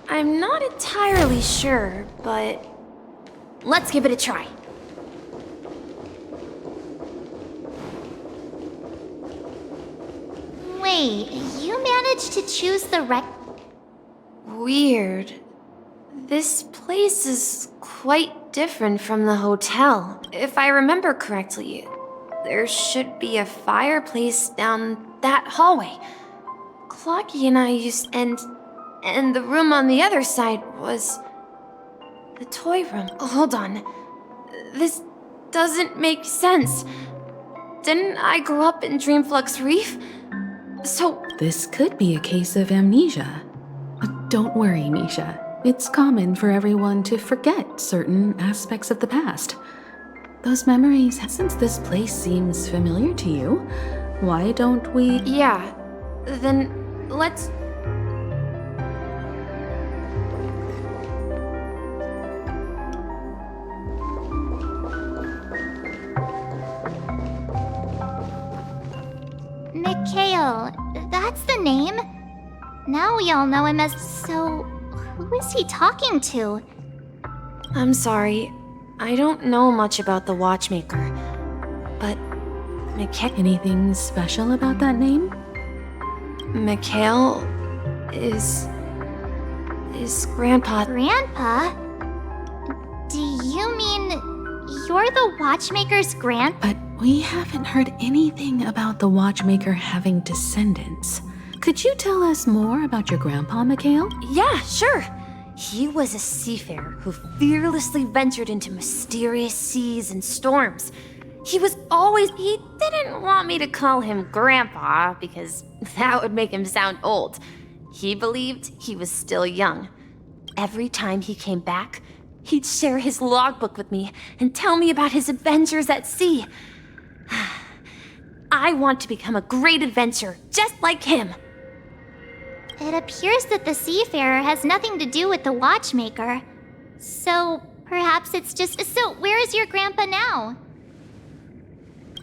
I'm not entirely sure, but let's give it a try. Wait, you managed to choose the Weird. This place is quite different from the hotel. If I remember correctly, there should be a fireplace down that hallway. Clocky and I used... And the room on the other side was... the toy room. Hold on. This doesn't make sense. Didn't I grow up in Dreamflux Reef? So... This could be a case of amnesia. But don't worry, Misha. It's common for everyone to forget certain aspects of the past. Those memories, since this place seems familiar to you, why don't we... Yeah, then let's... Mikhail, that's the name? Now we all know him as... So, who is he talking to? I'm sorry. I don't know much about the watchmaker, but... Anything special about that name? Mikhail is Grandpa. Grandpa? Do you mean you're the watchmaker's grandpa? But we haven't heard anything about the watchmaker having descendants. Could you tell us more about your grandpa, Mikhail? Yeah, sure. He was a seafarer who fearlessly ventured into mysterious seas and storms. He didn't want me to call him Grandpa because that would make him sound old. He believed he was still young. Every time he came back, he'd share his logbook with me and tell me about his adventures at sea. I want to become a great adventurer, just like him. It appears that the seafarer has nothing to do with the watchmaker. So, perhaps it's just... So, where is your grandpa now?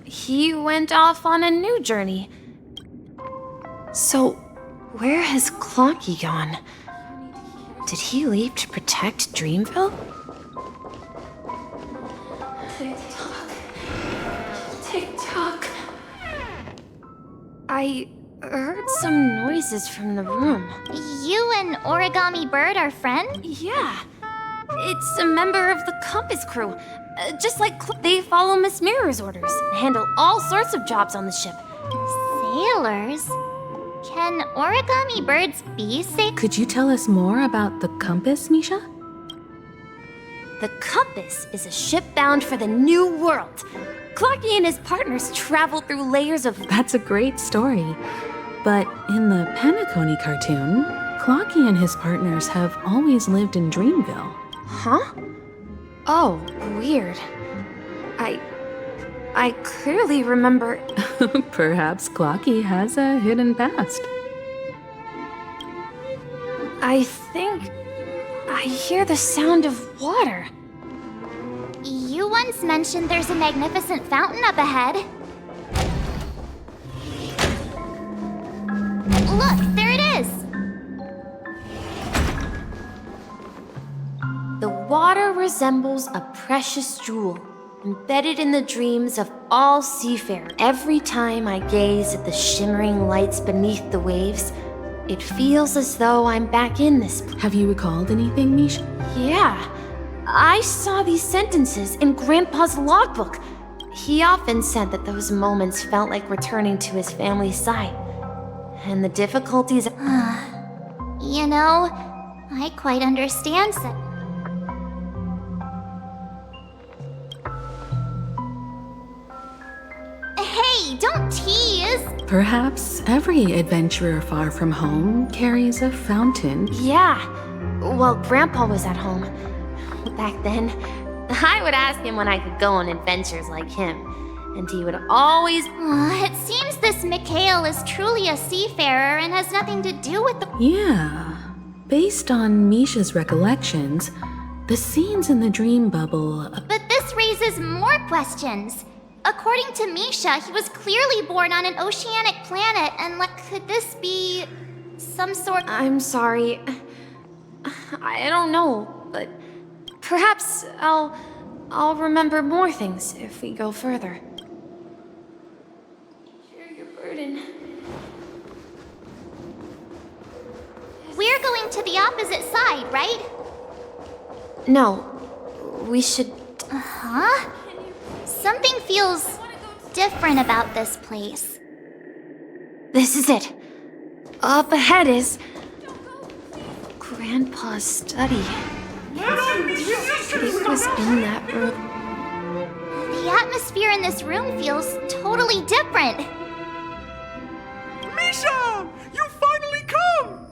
He went off on a new journey. So, where has Clocky gone? Did he leave to protect Dreamville? Tick-tock. I heard some noises from the room. You and Origami Bird are friends? Yeah. It's a member of the Compass crew. Just like they follow Miss Mirror's orders and handle all sorts of jobs on the ship. Sailors? Can Origami Birds be sailors? Could you tell us more about the compass, Misha? The Compass is a ship bound for the New World. Clocky and his partners travel through layers of... That's a great story. But in the Panaconie cartoon, Clocky and his partners have always lived in Dreamville. Huh? Oh, weird. I clearly remember... Perhaps Clocky has a hidden past. I think I hear the sound of water. You once mentioned there's a magnificent fountain up ahead. Look, there it is! The water resembles a precious jewel, embedded in the dreams of all seafarers. Every time I gaze at the shimmering lights beneath the waves, it feels as though I'm back in this place. Have you recalled anything, Misha? Yeah, I saw these sentences in Grandpa's logbook. He often said that those moments felt like returning to his family's side. And the difficulties... You know, I quite understand that. Hey, don't tease! Perhaps every adventurer far from home carries a fountain. Yeah, well, Grandpa was at home. Back then, I would ask him when I could go on adventures like him. And he would always... It seems this Mikhail is truly a seafarer and has nothing to do with the... Yeah. Based on Misha's recollections, the scenes in the dream bubble... But this raises more questions. According to Misha, he was clearly born on an oceanic planet, and could this be some sort... I'm sorry. I don't know, but perhaps I'll remember more things if we go further. Share your burden. We're going to the opposite side, right? No, we should. Huh? Something feels different about this place. This is it. Up ahead is Grandpa's study. It was in that room. The atmosphere in this room feels totally different. Misha! You finally come!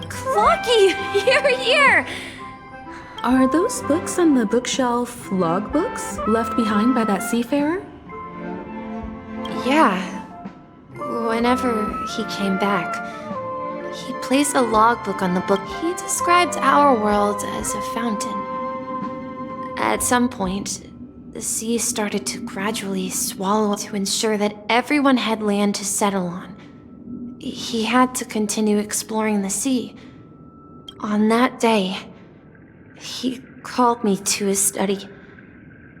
Clocky, you're here! Are those books on the bookshelf logbooks left behind by that seafarer? Yeah. Whenever he came back, he placed a logbook on the book. He described our world as a fountain. At some point, the sea started to gradually swallow to ensure that everyone had land to settle on. He had to continue exploring the sea. On that day, he called me to his study,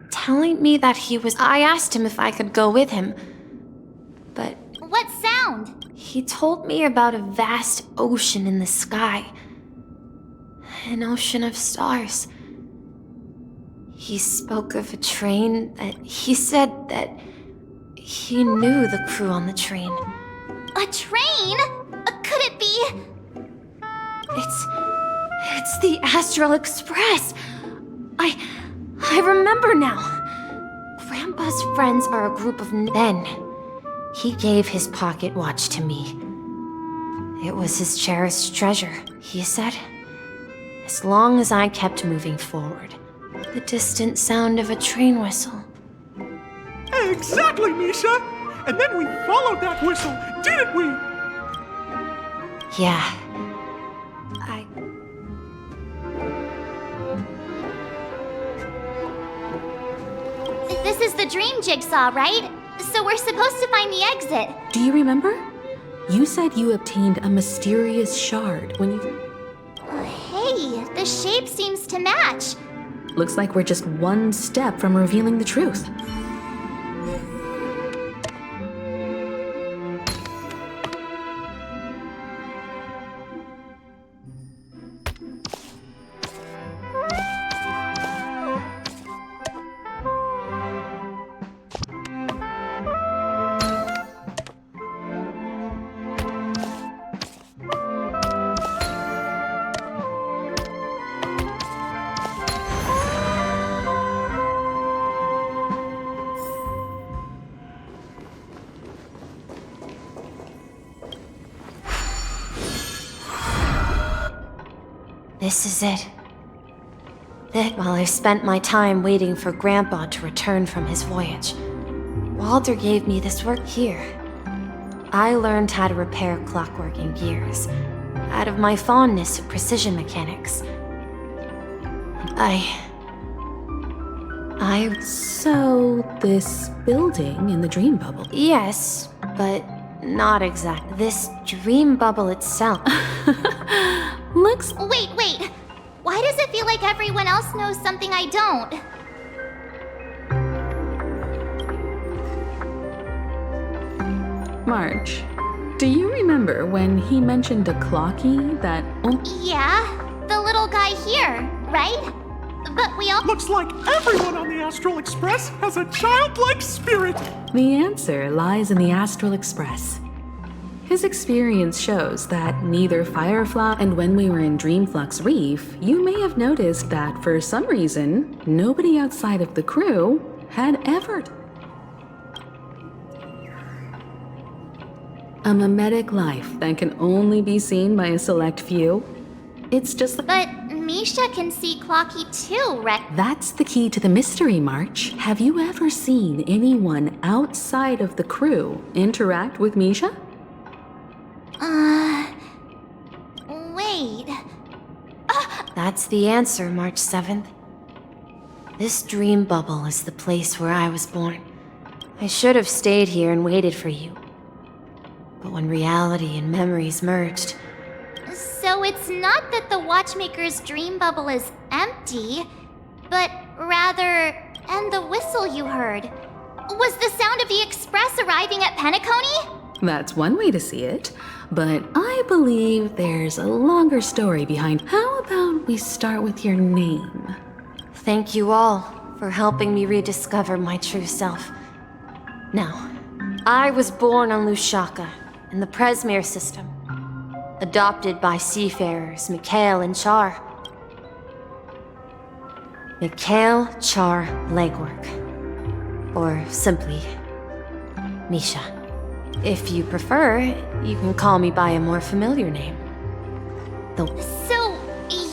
telling me that he was. I asked him if I could go with him, but What sound? he told me about a vast ocean in the sky. An ocean of stars. He spoke of a train that he said that he knew the crew on the train. A train? Could it be? It's the Astral Express. I remember now. Grandpa's friends are a group of. Then he gave his pocket watch to me. It was his cherished treasure, he said. As long as I kept moving forward, the distant sound of a train whistle. Exactly, Misha! And then we followed that whistle, didn't we? Yeah. This is the dream jigsaw, right? So we're supposed to find the exit. Do you remember? You said you obtained a mysterious shard when you... Hey, the shape seems to match. Looks like we're just one step from revealing the truth. This is it. While I spent my time waiting for Grandpa to return from his voyage, Walter gave me this work here. I learned how to repair clockwork and gears, out of my fondness of precision mechanics. So, this building in the dream bubble... Yes, but not exact. This dream bubble itself. Looks... Wait. Why does it feel like everyone else knows something I don't? March, do you remember when he mentioned a clocky that... Yeah, the little guy here, right? But we all... Looks like everyone on the Astral Express has a childlike spirit. The answer lies in the Astral Express. His experience shows that neither Firefly and when we were in Dreamflux Reef, you may have noticed that for some reason, nobody outside of the crew had ever... A mimetic life that can only be seen by a select few. It's just... But Misha can see Clocky too, right? That's the key to the mystery, March. Have you ever seen anyone outside of the crew interact with Misha? Wait. That's the answer, March 7th. This dream bubble is the place where I was born. I should have stayed here and waited for you. But when reality and memories merged... So it's not that the watchmaker's dream bubble is empty, but rather, and the whistle you heard, was the sound of the express arriving at Peniconia? That's one way to see it, but I believe there's a longer story behind. How about we start with your name? Thank you all for helping me rediscover my true self. Now, I was born on Lusaka, in the Presmere system, adopted by seafarers Mikhail and Char. Mikhail Char Legwork, or simply Misha. If you prefer, you can call me by a more familiar name. So,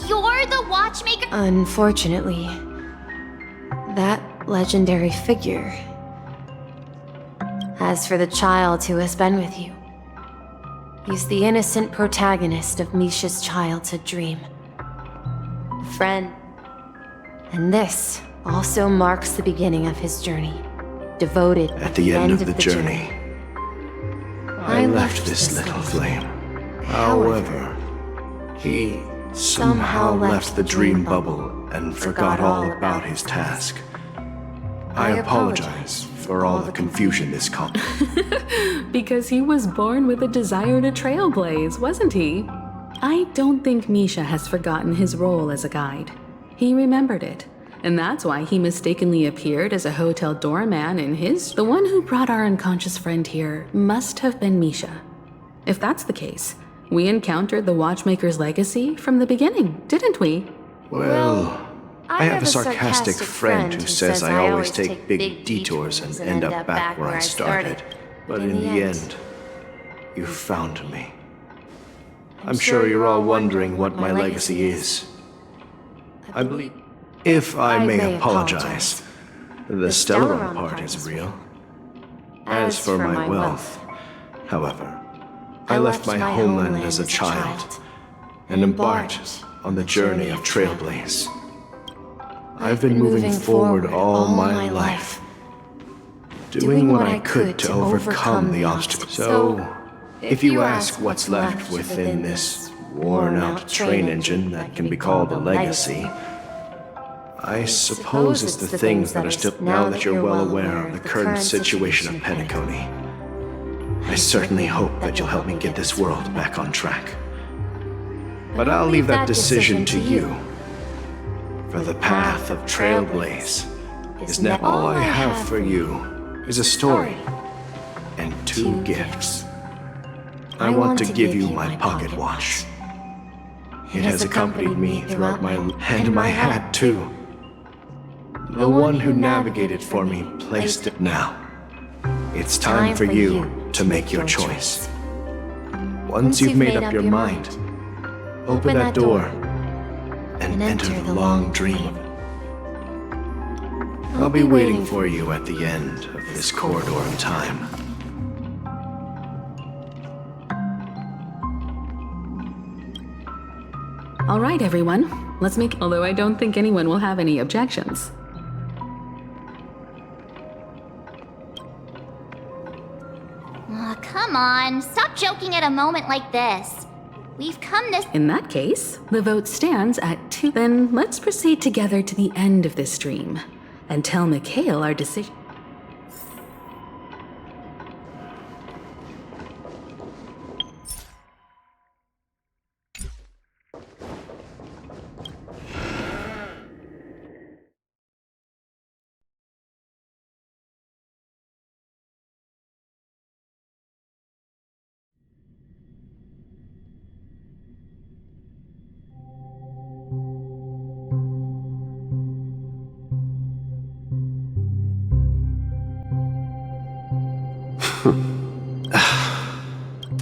you're the watchmaker? Unfortunately, that legendary figure. As for the child who has been with you, he's the innocent protagonist of Misha's childhood dream. A friend. And this also marks the beginning of his journey, devoted at the end of the journey. I left this little flame. However, he somehow left the dream bubble and forgot all about his task. I apologize for all the confusion this caused. Because he was born with a desire to trailblaze, wasn't he? I don't think Misha has forgotten his role as a guide. He remembered it, and that's why he mistakenly appeared as a hotel doorman in his... The one who brought our unconscious friend here must have been Misha. If that's the case, we encountered the Watchmaker's legacy from the beginning, didn't we? Well, I have a sarcastic friend who says I always take big detours and end up back where I started. But in the end, you found me. I'm sure you're all wondering what my legacy is. I believe, if I may apologize, the Stellaron part is real. As for my wealth, however, I left my homeland as a child and embarked on the journey of Trailblaze. I've been moving forward all my life, doing what I could to overcome the obstacles. So, if you ask what's left within this worn-out train engine that can be called a legacy, I suppose it's the things that are still... Now that you're well aware of the current situation of Peniconia, I certainly hope that you'll help me get this world back on track. But I'll leave that decision to you. For the path of Trailblaze is now... All I have for you is a story and 2 gifts. I want to give you my pocket watch. It has accompanied me throughout my... and my hat, too. The one who navigated for me placed it now. It's time for you to make your choice. Once you've made up your mind, open that door and enter the long dream. I'll be waiting for you at the end of this corridor of time. All right, everyone. Let's make... Although I don't think anyone will have any objections. Oh, come on, stop joking at a moment like this. We've come this... In that case, the vote stands at 2. Then let's proceed together to the end of this dream and tell Mikhail our decision.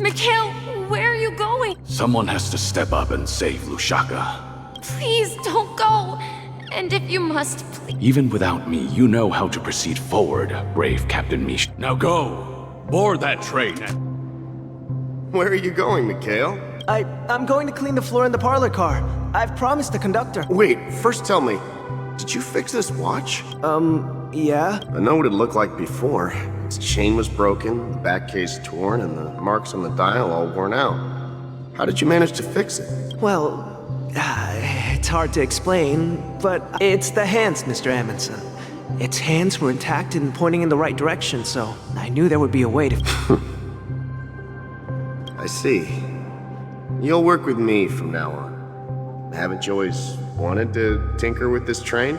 Mikhail, where are you going? Someone has to step up and save Lusaka. Please don't go. And if you must, please... Even without me, you know how to proceed forward, brave Captain Mish. Now go! Board that train! Where are you going, Mikhail? I'm going to clean the floor in the parlor car. I've promised the conductor. Wait, first tell me, did you fix this watch? Yeah? I know what it looked like before. Its chain was broken, the back case torn, and the marks on the dial all worn out. How did you manage to fix it? Well, it's hard to explain, but it's the hands, Mr. Amundsen. Its hands were intact and pointing in the right direction, so I knew there would be a way to... I see. You'll work with me from now on. Haven't you always wanted to tinker with this train?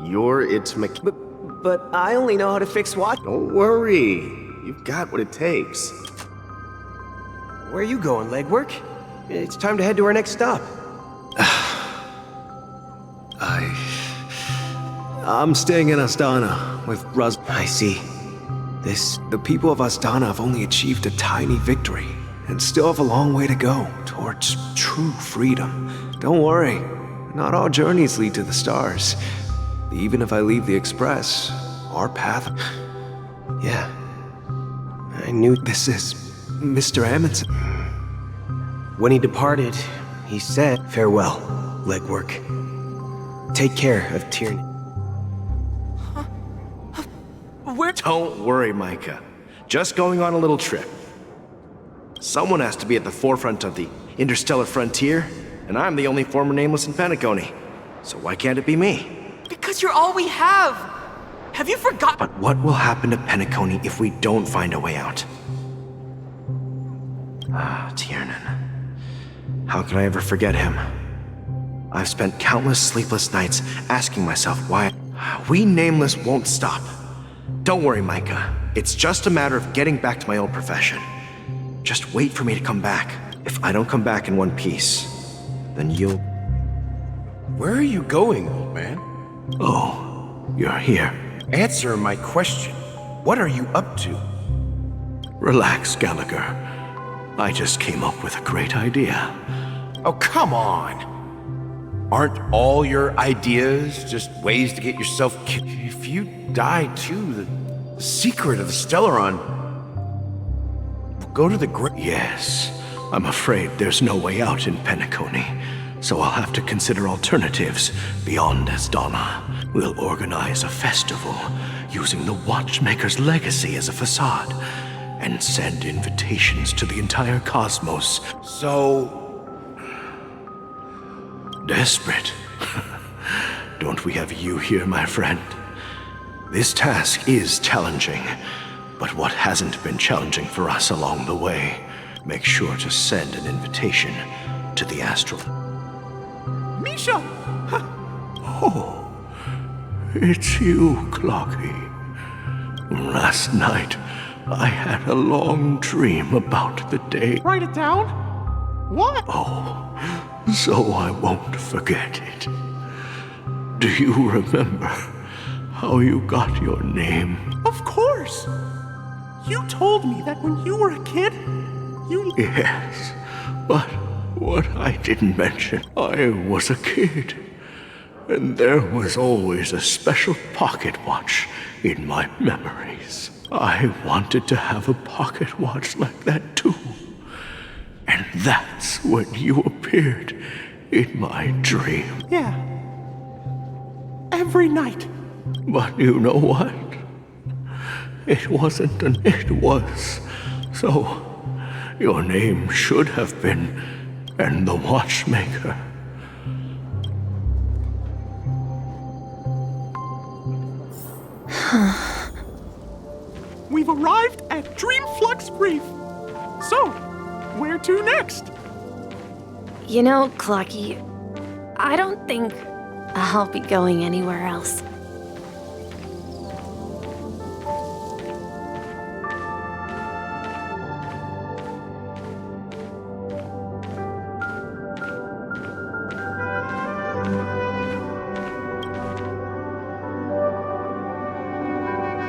You're its mechanic. But I only know how to fix watch... Don't worry. You've got what it takes. Where are you going, legwork? It's time to head to our next stop. I'm staying in Astana with Ruz. I see. The people of Astana have only achieved a tiny victory and still have a long way to go towards true freedom. Don't worry, not all journeys lead to the stars. Even if I leave the Express, our path... Yeah, I knew this is Mr. Amundsen. When he departed, he said, "Farewell, legwork. Take care of Tierney." Don't worry, Micah. Just going on a little trip. Someone has to be at the forefront of the interstellar frontier, and I'm the only former nameless in peniconia. So why can't it be me? Because you're all we have! Have you forgotten? But what will happen to peniconia if we don't find a way out? Tiernan. How could I ever forget him? I've spent countless sleepless nights asking myself why we nameless won't stop. Don't worry, Micah. It's just a matter of getting back to my old profession. Just wait for me to come back. If I don't come back in one piece, then you'll... Where are you going, old man? Oh, you're here. Answer my question. What are you up to? Relax, Gallagher. I just came up with a great idea. Oh, come on. Aren't all your ideas just ways to get yourself killed? If you die too, the secret of the Stellaron will go to the grave. Yes, I'm afraid there's no way out in Peniconia, so I'll have to consider alternatives beyond Asdana. We'll organize a festival using the Watchmaker's legacy as a facade and send invitations to the entire cosmos. So... desperate. Don't we have you here, my friend? This task is challenging, but what hasn't been challenging for us along the way? Make sure to send an invitation to the astral... Misha! Oh, it's you, Clocky. Last night, I had a long dream about the day... Write it down? What? Oh, so I won't forget it. Do you remember how you got your name? Of course! You told me that when you were a kid, you... Yes, but what I didn't mention, I was a kid. And there was always a special pocket watch in my memories. I wanted to have a pocket watch like that too. And that's when you appeared in my dream. Yeah. Every night. But you know what? It wasn't it was. So, your name should have been and the Watchmaker. We've arrived at Dreamflux Reef. So, where to next? You know, Clocky, I don't think I'll be going anywhere else.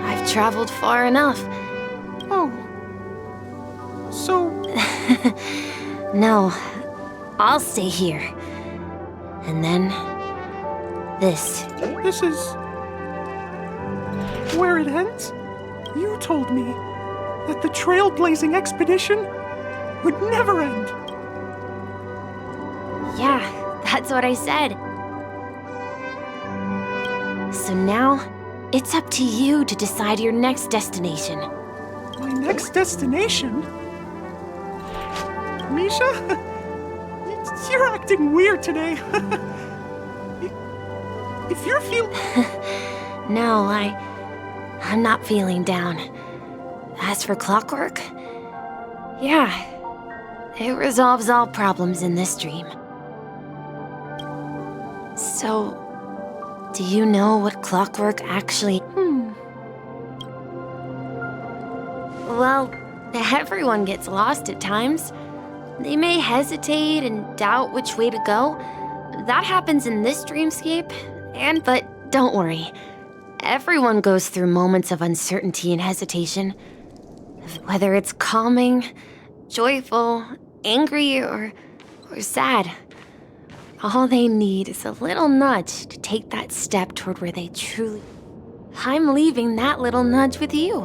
I've traveled far enough. Oh. So... No, I'll stay here. And then... this. This is... where it ends? You told me that the trailblazing expedition would never end. Yeah, that's what I said. So now, it's up to you to decide your next destination. My next destination? Misha? You're acting weird today. If you're feeling... No, I'm not feeling down. As for clockwork, yeah, it resolves all problems in this dream. So, do you know what clockwork actually... Well, everyone gets lost at times. They may hesitate and doubt which way to go. That happens in this dreamscape, but don't worry. Everyone goes through moments of uncertainty and hesitation. Whether it's calming, joyful, angry, or sad. All they need is a little nudge to take that step toward where they truly... I'm leaving that little nudge with you,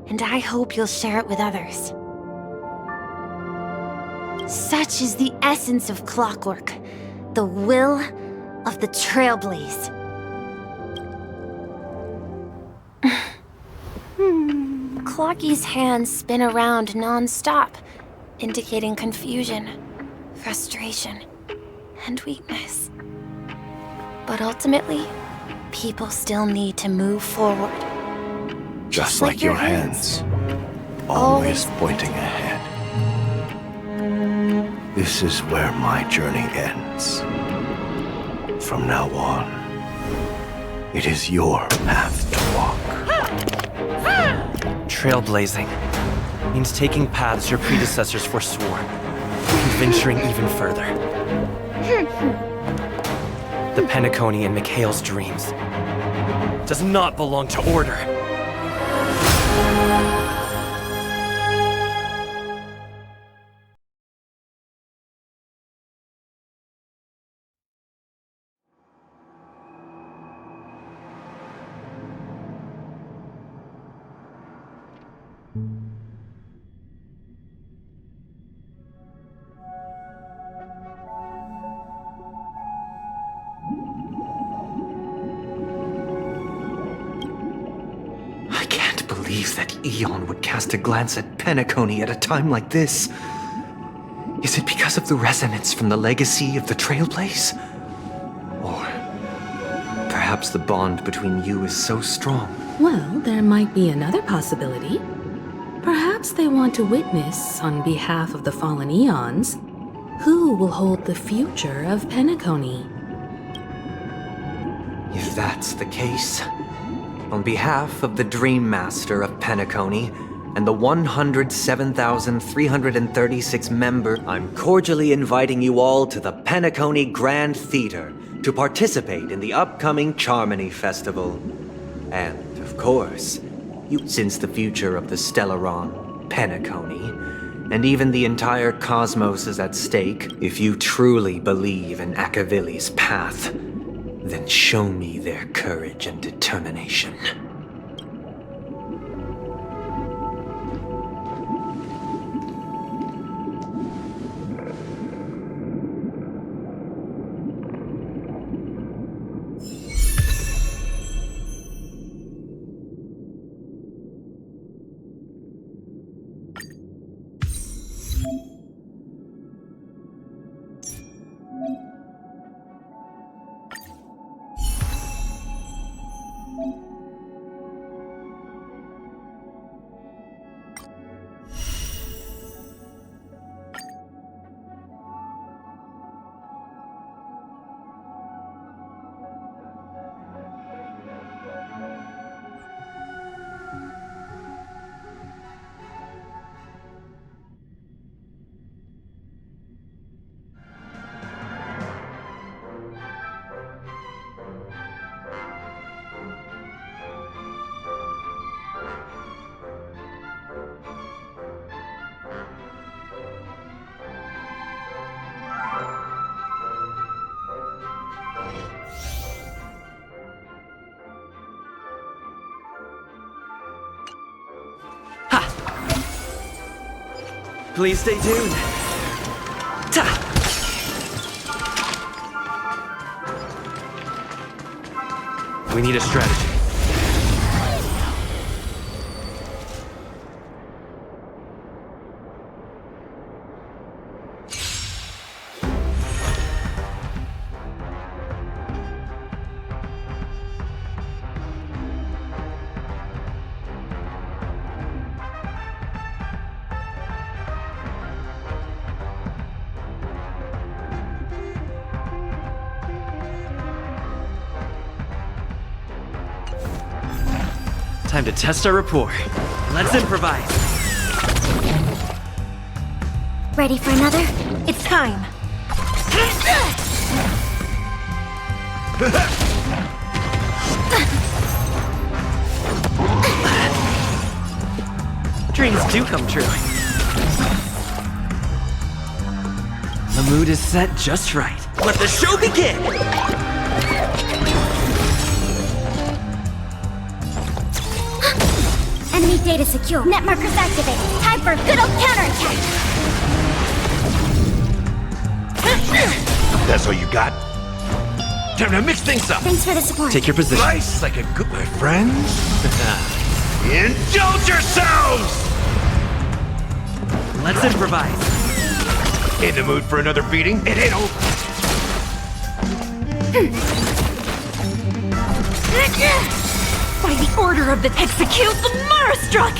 and I hope you'll share it with others. Such is the essence of clockwork, the will of the trailblaze. Clocky's hands spin around non-stop, indicating confusion, frustration, and weakness. But ultimately, people still need to move forward. Just like your hands, always pointing ahead. This is where my journey ends. From now on, it is your path to walk. Trailblazing means taking paths your predecessors forswore, and venturing even further. The peniconia in Mikhail's dreams does not belong to order. I can't believe that Eon would cast a glance at Peniconia at a time like this. Is it because of the resonance from the legacy of the Trailblaze? Or perhaps the bond between you is so strong? Well, there might be another possibility. Perhaps they want to witness, on behalf of the fallen eons, who will hold the future of Peniconia. If that's the case, on behalf of the Dream Master of Peniconia and the 107,336 member, I'm cordially inviting you all to the Peniconia Grand Theater to participate in the upcoming Charmony Festival. And, of course, since the future of the Stellaron, Peniconia, and even the entire cosmos is at stake, if you truly believe in Akavili's path, then show me their courage and determination. Please stay tuned. Ta! We need a strategy. Time to test our rapport. Let's improvise. Ready for another? It's time. Dreams do come true. The mood is set just right. Let the show begin! Enemy data secure. Net markers activated. Time for a good old counterattack. That's all you got? Time to mix things up. Thanks for the support. Take your position. Nice, like a good, my friends. Indulge yourselves! Let's improvise. In the mood for another beating? It ain't over. By the order of the execute, the Mara struck!